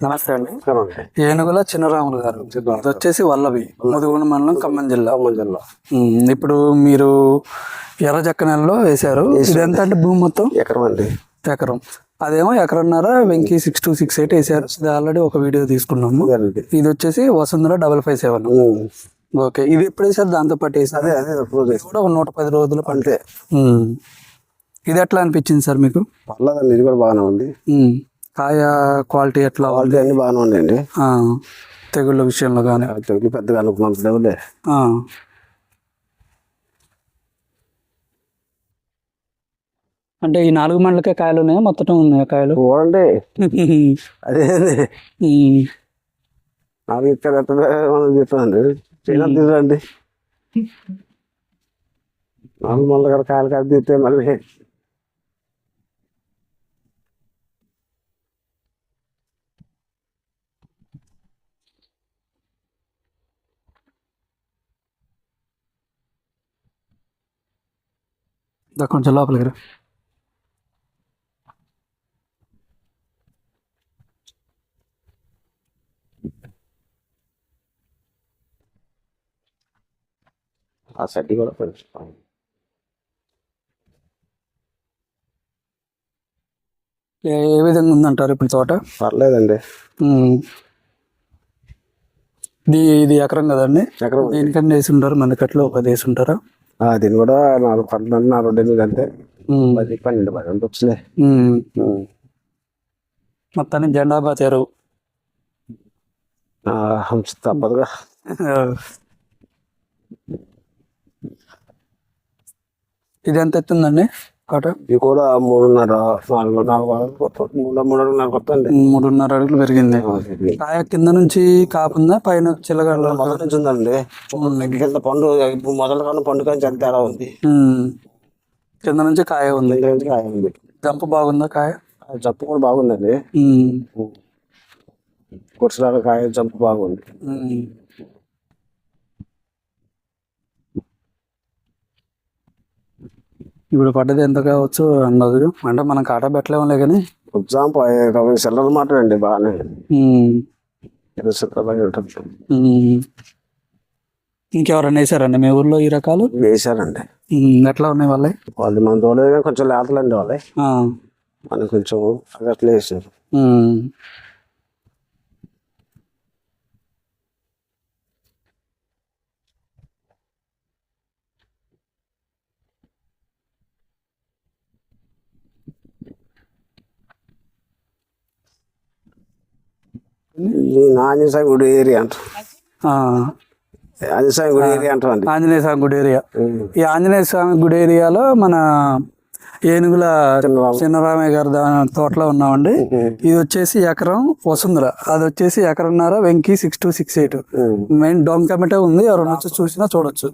నమస్తే అండి. ఏనుగుల చిన్నరాములు గారు, ఇది వచ్చేసి వల్లభి, ముదిగొండ మండలం, ఖమ్మం జిల్లా. ఇప్పుడు మీరు ఎర్ర నెలలో వేశారు. ఇది ఎంత అంటే భూమి మొత్తం? ఎకరం అండి. ఎకరం. అదేమో ఎకరన్నర వెంకీ 6268 వేసారు. ఇది ఆల్రెడీ ఒక వీడియో తీసుకున్నాము. ఇది వచ్చేసి వసుంధర 557. ఓకే, ఇది ఎప్పుడు వేసారు? దాంతో పాటు వేసారు కూడా ఒక 110 రోజులు అంతే. ఇది ఎట్లా అనిపించింది సార్ మీకు? పర్లేదండి, ఇది కూడా బాగానే ఉంది. కాయ క్వాలిటీ ఎట్లా? క్వాలిటీ అన్ని బాగానే ఉన్నాయండి. తెగుళ్ళ విషయంలో కానీ తెగులు పెద్దగా అనుకున్నంత లేవులే. అంటే ఈ 4 మండలకే కాయలు ఉన్నాయా, మొత్తం ఉన్నాయా కాయలు? చూడండి, అదే 4 ఇక్కడ మనం చెప్పండి, తీరండి 4 మండల కాడ కాయలు కాదు తీస్తే మళ్ళీ కొంచెం లోపలికి రా. ఆ సడ్డి కూడా ఏ విధంగా ఉందంటారు ఇప్పుడు తోట? పర్లేదండి. ఇది ఎకరం కదండి? ఎకరం. దీనికన్నా వేసి ఉంటారు, మనకట్లో ఒక వేసి ఉంటారా? దీని కూడా 4 12 4 అంతే. 10 12 వచ్చిలే. మొత్తాన్ని జెండా బాతారు. తప్పదుగా. ఇది ఎంత ఎత్తుందండి తోట? ఇది కూడా 3.5 కొత్తండి. 3.5 అడుగులు పెరిగింది. కాయ కింద నుంచి కాపుందా, పైన చిల్లగడ మొదటి నుంచి ఉందండి. కింద పండు మొదలు కన్నా పండు కానీ చాలా తేడా ఉంది. కింద నుంచి కాయ ఉంది. కాయ ఉంది. జంపు బాగుందా కాయ? జంపు కూడా బాగుందండి. కొట్టులాగా కాయ జంపు బాగుంది. ఇప్పుడు పడ్డది ఎంత కావచ్చు అన్నది, అంటే మనం కాటా పెట్టలేములే కానీ ఎగ్జాంపుల్ 20 సిల్లర్ మాట అండి. బాగానే 20 సిల్లర్ ఉంటుంది. ఇంకెవరన్నా వేసారండి మీ ఊర్లో ఈ రకాలు? వేసారండి. ఎట్లా ఉన్నాయి వాళ్ళే? వాళ్ళు మన తోలేదు, కొంచెం లేతలండి వాళ్ళే. మనకి కొంచెం అట్లా వేసారు. ఆంజనేయ స్వామి గుడి ఏరియా అంటారు. ఆంజనేయ స్వామి గుడి ఏరియా అంటారు. ఆంజనేయ స్వామి గుడి ఏరియా. ఈ ఆంజనేయ స్వామి గుడి ఏరియాలో మన ఏనుగుల చిన్నరామయ్య గారి తోటలో ఉన్నామండి. ఇది వచ్చేసి ఎకరం వసుంధర, అది వచ్చేసి ఎకరన్నర వెంకీ 6268. మెయిన్ డొంకమటే ఉంది, ఎవరైనా వచ్చి చూసినా చూడొచ్చు.